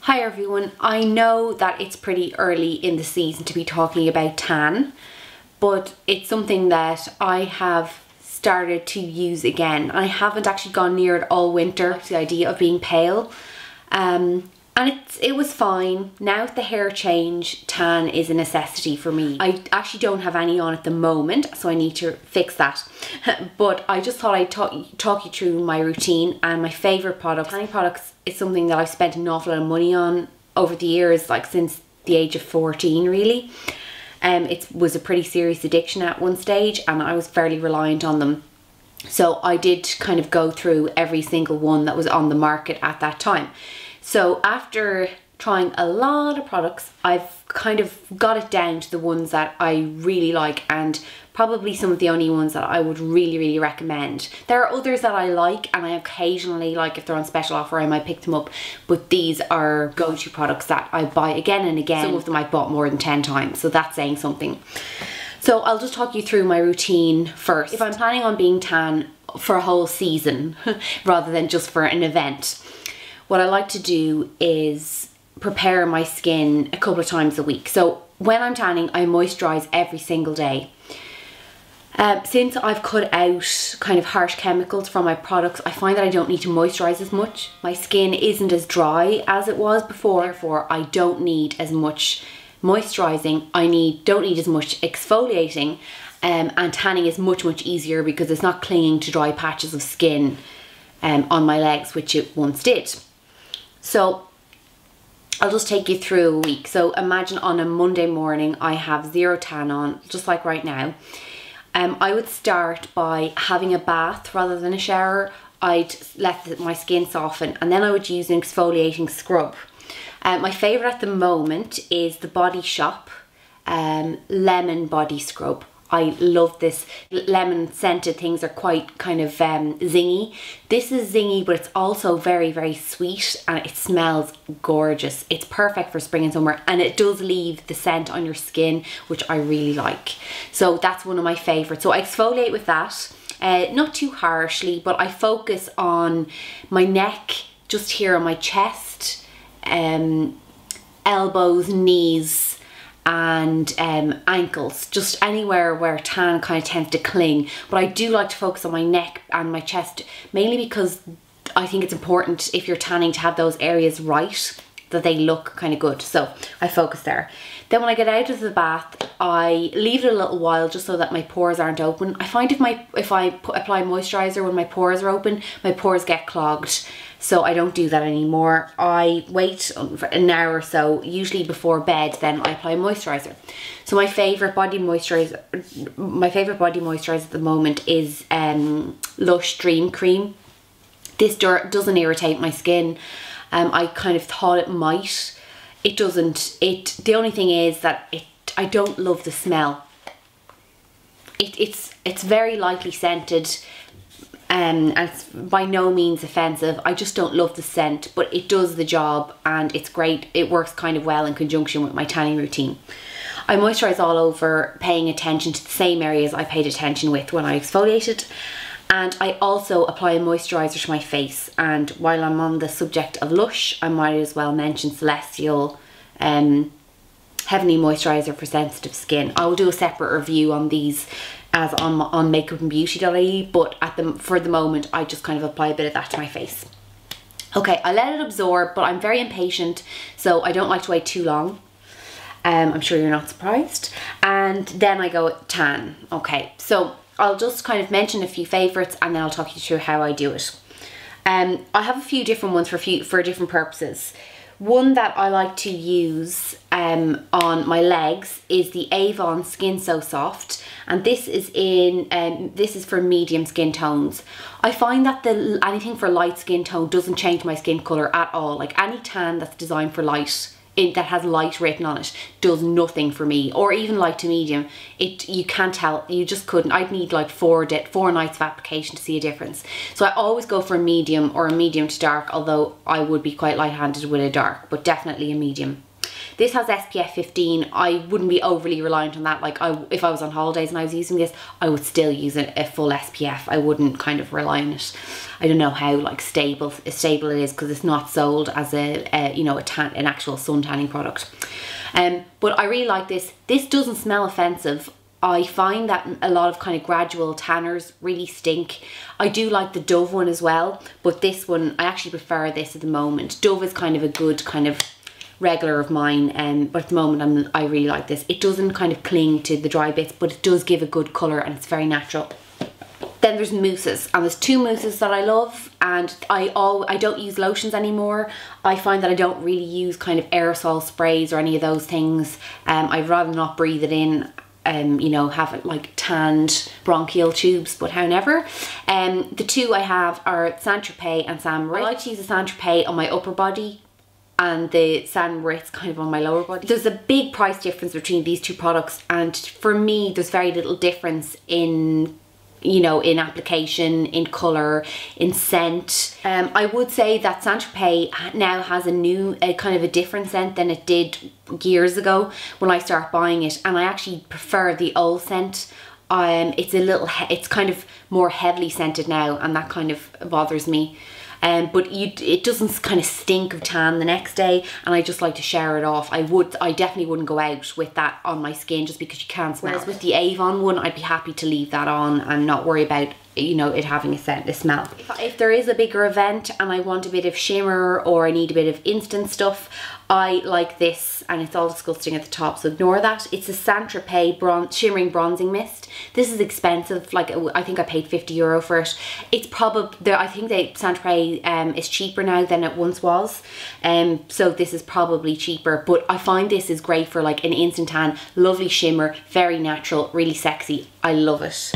Hi everyone, I know that it's pretty early in the season to be talking about tan, but it's something that I have started to use again. I haven't actually gone near it all winter. I like the idea of being pale, and it was fine. Now with the hair change, tan is a necessity for me. I actually don't have any on at the moment, so I need to fix that. But I just thought I'd talk you through my routine and my favourite products. Tanning products is something that I've spent an awful lot of money on over the years, like since the age of 14 really. It was a pretty serious addiction at one stage and I was fairly reliant on them. So I did kind of go through every single one that was on the market at that time. So after trying a lot of products, I've kind of got it down to the ones that I really like and probably some of the only ones that I would really recommend. There are others that I like and I occasionally, like if they're on special offer, I might pick them up, but these are go-to products that I buy again and again. Some of them I've bought more than 10 times, so that's saying something. So I'll just talk you through my routine first. If I'm planning on being tan for a whole season rather than just for an event, what I like to do is prepare my skin a couple of times a week. So when I'm tanning, I moisturize every single day. Since I've cut out kind of harsh chemicals from my products, I find that I don't need to moisturize as much. My skin isn't as dry as it was before, therefore I don't need as much moisturizing. I don't need as much exfoliating, and tanning is much easier because it's not clinging to dry patches of skin on my legs, which it once did. So I'll just take you through a week. So imagine on a Monday morning I have zero tan on, just like right now. I would start by having a bath rather than a shower. I'd let my skin soften and then I would use an exfoliating scrub. My favourite at the moment is the Body Shop lemon body scrub. I love this. Lemon scented things are quite kind of zingy. This is zingy, but it's also very sweet and it smells gorgeous. It's perfect for spring and summer and it does leave the scent on your skin, which I really like. So that's one of my favorites. So I exfoliate with that, not too harshly, but I focus on my neck, just here on my chest, elbows, knees, and ankles, just anywhere where tan kind of tends to cling. But I do like to focus on my neck and my chest, mainly because I think it's important if you're tanning to have those areas right, that they look kind of good. So I focus there. Then when I get out of the bath, I leave it a little while just so that my pores aren't open. I find if I apply moisturizer when my pores are open, my pores get clogged. So I don't do that anymore. I wait for an hour or so, usually before bed, then I apply moisturizer. So my favorite body moisturizer at the moment is Lush Dream Cream. This doesn't irritate my skin. I kind of thought it might. It doesn't. The only thing is that I don't love the smell. It's very lightly scented. And it's by no means offensive. I just don't love the scent, but it does the job and it's great. It works kind of well in conjunction with my tanning routine. I moisturize all over, paying attention to the same areas I paid attention with when I exfoliated. And I also apply a moisturizer to my face. And while I'm on the subject of Lush, I might as well mention Celestial Heavenly Moisturizer for sensitive skin. I will do a separate review on these as on makeupandbeauty.ie, but for the moment I just kind of apply a bit of that to my face. Okay, I let it absorb, but I'm very impatient, so I don't like to wait too long. I'm sure you're not surprised. And then I go tan. Okay, so I'll just kind of mention a few favorites and then I'll talk you through how I do it. I have a few different ones for different purposes. One that I like to use on my legs is the Avon Skin So Soft, and this is for medium skin tones. I find that anything for light skin tone doesn't change my skin colour at all. Like any tan that's designed for light, that has light written on it, does nothing for me, or even light to medium. You can't tell, you just couldn't. I'd need like 4 nights of application to see a difference. So I always go for a medium or a medium to dark, although I would be quite light-handed with a dark, but definitely a medium. This has SPF 15. I wouldn't be overly reliant on that. Like if I was on holidays and I was using this, I would still use a full SPF. I wouldn't kind of rely on it. I don't know how like stable it is because it's not sold as you know, an actual sun tanning product. But I really like this. This doesn't smell offensive. I find that a lot of kind of gradual tanners really stink. I do like the Dove one as well, but this one, I actually prefer this at the moment. Dove is kind of a good kind of regular of mine, but at the moment I really like this. It doesn't kind of cling to the dry bits, but it does give a good colour and it's very natural. Then there's mousses, and there's two mousses that I love, and I don't use lotions anymore. I find that I don't really use kind of aerosol sprays or any of those things. I'd rather not breathe it in. You know, have it like tanned bronchial tubes, but however. The two I have are Saint Tropez and San Moritz. I like to use the Saint Tropez on my upper body and the San Moritz kind of on my lower body. There's a big price difference between these two products, and for me there's very little difference in, you know, in application, in colour, in scent. I would say that Saint Tropez now has a kind of a different scent than it did years ago when I started buying it, and I actually prefer the old scent. It's kind of more heavily scented now, and that kind of bothers me. But it doesn't kind of stink of tan the next day, and I just like to shower it off. I definitely wouldn't go out with that on my skin just because you can't smell. Whereas with the Avon one, I'd be happy to leave that on and not worry about, you know, it having a smell. If there is a bigger event and I want a bit of shimmer or I need a bit of instant stuff, I like this, and it's all disgusting at the top, so ignore that. It's a Saint Tropez Shimmering Bronzing Mist. This is expensive, like I think I paid €50 for it. It's probably, I think the Saint Tropez is cheaper now than it once was, so this is probably cheaper, but I find this is great for like an instant tan, lovely shimmer, very natural, really sexy. I love it.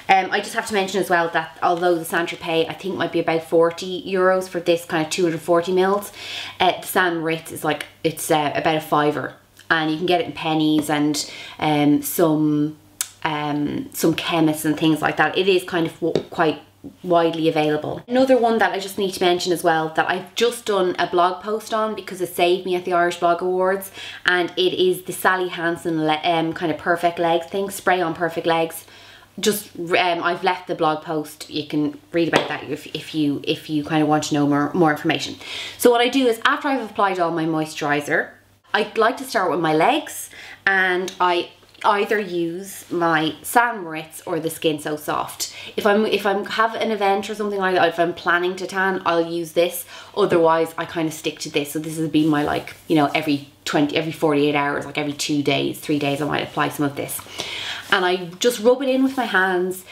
I just have to mention as well that although the Saint Tropez I think might be about €40 for this kind of 240 mils, the San Moritz is like, it's about a £5, and you can get it in pennies and some chemists and things like that. It is kind of quite widely available. Another one that I just need to mention as well that I've just done a blog post on because it saved me at the Irish Blog Awards, and it is the Sally Hansen kind of Perfect Legs thing, Spray On Perfect Legs. Just I've left the blog post, you can read about that if you kind of want to know more information. So what I do is, after I've applied all my moisturizer, I like to start with my legs, and I either use my San Moritz or the Skin So Soft. If I'm have an event or something like that, if I'm planning to tan, I'll use this. Otherwise I kind of stick to this. So this has been my, like, you know, every 48 hours, like every 2 days, 3 days, I might apply some of this. And I just rub it in with my hands.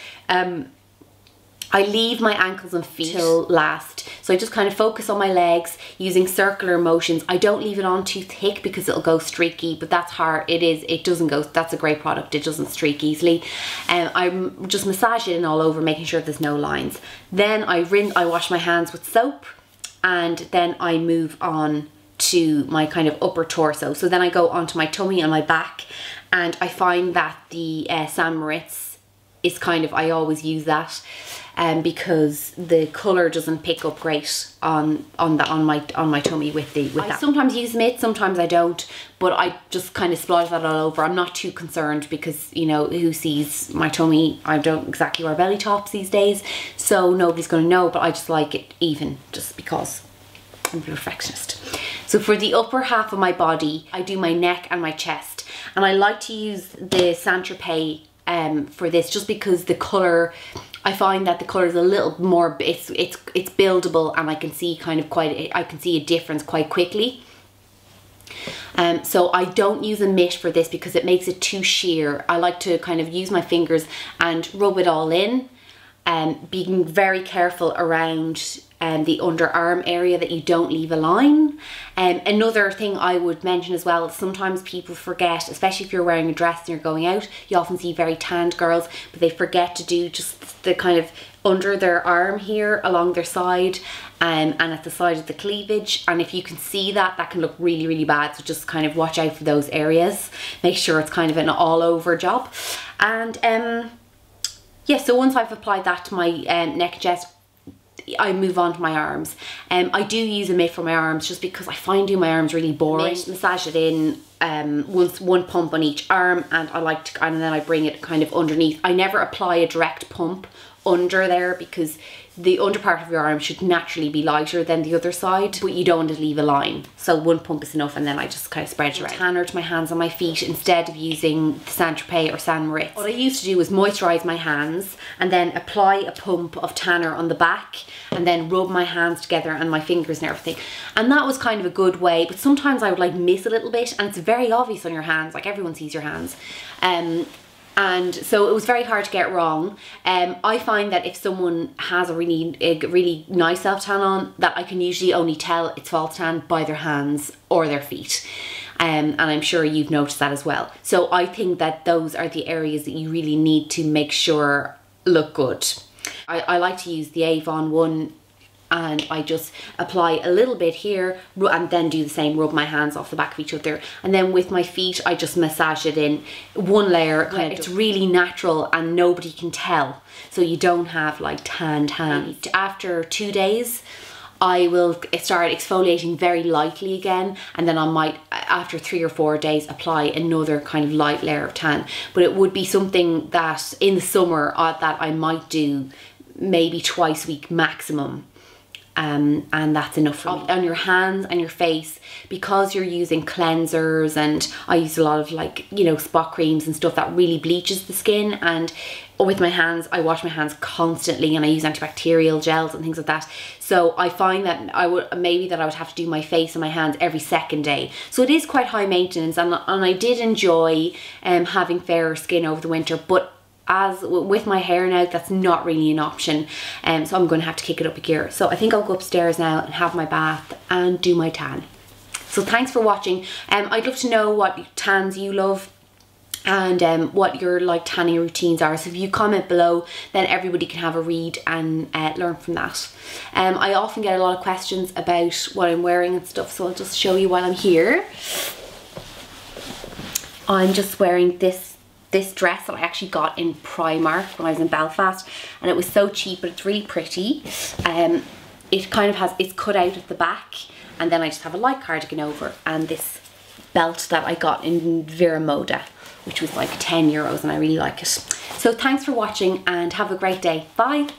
I leave my ankles and feet till last. So I just kind of focus on my legs using circular motions. I don't leave it on too thick because it'll go streaky, but that's hard. It doesn't go, that's a great product. It doesn't streak easily. I'm just massage it in all over, making sure there's no lines. Then I wash my hands with soap, and then I move on to my kind of upper torso. So then I go onto my tummy and my back, and I find that the San Moritz is kind of, I always use that because the colour doesn't pick up great on my tummy with that. I sometimes use mitt, sometimes I don't, but I just kind of splodge that all over. I'm not too concerned because, you know, who sees my tummy? I don't exactly wear belly tops these days, so nobody's going to know, but I just like it even, just because I'm a perfectionist. So for the upper half of my body, I do my neck and my chest, and I like to use the Saint Tropez for this, just because the colour, I find that the colour is a little more, it's buildable, and I can see I can see a difference quite quickly. So I don't use a mitt for this because it makes it too sheer. I like to kind of use my fingers and rub it all in, being very careful around the underarm area that you don't leave a line. Another thing I would mention as well, sometimes people forget, especially if you're wearing a dress and you're going out, you often see very tanned girls, but they forget to do just the kind of under their arm here, along their side, and at the side of the cleavage. And if you can see that, that can look really, really bad. So just kind of watch out for those areas. Make sure it's kind of an all over job. And yeah, so once I've applied that to my neck and chest, I move on to my arms. I do use a mitt for my arms just because I find doing my arms really boring. Massage it in one pump on each arm, and and then I bring it kind of underneath. I never apply a direct pump under there because the under part of your arm should naturally be lighter than the other side, but you don't want to leave a line. So one pump is enough, and then I just kind of spread it around. Tanner to my hands and my feet instead of using the Saint Tropez or San Moritz. What I used to do was moisturize my hands and then apply a pump of tanner on the back and then rub my hands together and my fingers and everything. And that was kind of a good way, but sometimes I would like miss a little bit, and it's very obvious on your hands, like everyone sees your hands. And so it was very hard to get wrong. I find that if someone has a really nice self-tan on, that I can usually only tell it's false tan by their hands or their feet. And I'm sure you've noticed that as well. So I think that those are the areas that you really need to make sure look good. I like to use the Avon one, and I just apply a little bit here and then do the same, rub my hands off the back of each other. And then with my feet, I just massage it in one layer. It's really natural and nobody can tell. So you don't have like tan. After 2 days, I will start exfoliating very lightly again, and then I might, after 3 or 4 days, apply another kind of light layer of tan. But it would be something that in the summer that I might do maybe twice a week maximum. And that's enough for me. On your hands and your face, because you're using cleansers, and I use a lot of like, you know, spot creams and stuff that really bleaches the skin, and with my hands, I wash my hands constantly, and I use antibacterial gels and things like that. So I find that I would have to do my face and my hands every second day. So it is quite high maintenance, and I did enjoy having fairer skin over the winter, but as with my hair now, that's not really an option, so I'm going to have to kick it up a gear. So I think I'll go upstairs now and have my bath and do my tan. So thanks for watching. I'd love to know what tans you love and what your like tanning routines are. So if you comment below, then everybody can have a read and learn from that. I often get a lot of questions about what I'm wearing and stuff, so I'll just show you while I'm here. I'm just wearing this dress that I actually got in Primark when I was in Belfast, and it was so cheap, but it's really pretty. It kind of has, it's cut out at the back, and then I just have a light cardigan over, and this belt that I got in Vera Moda, which was like €10, and I really like it. So thanks for watching and have a great day. Bye.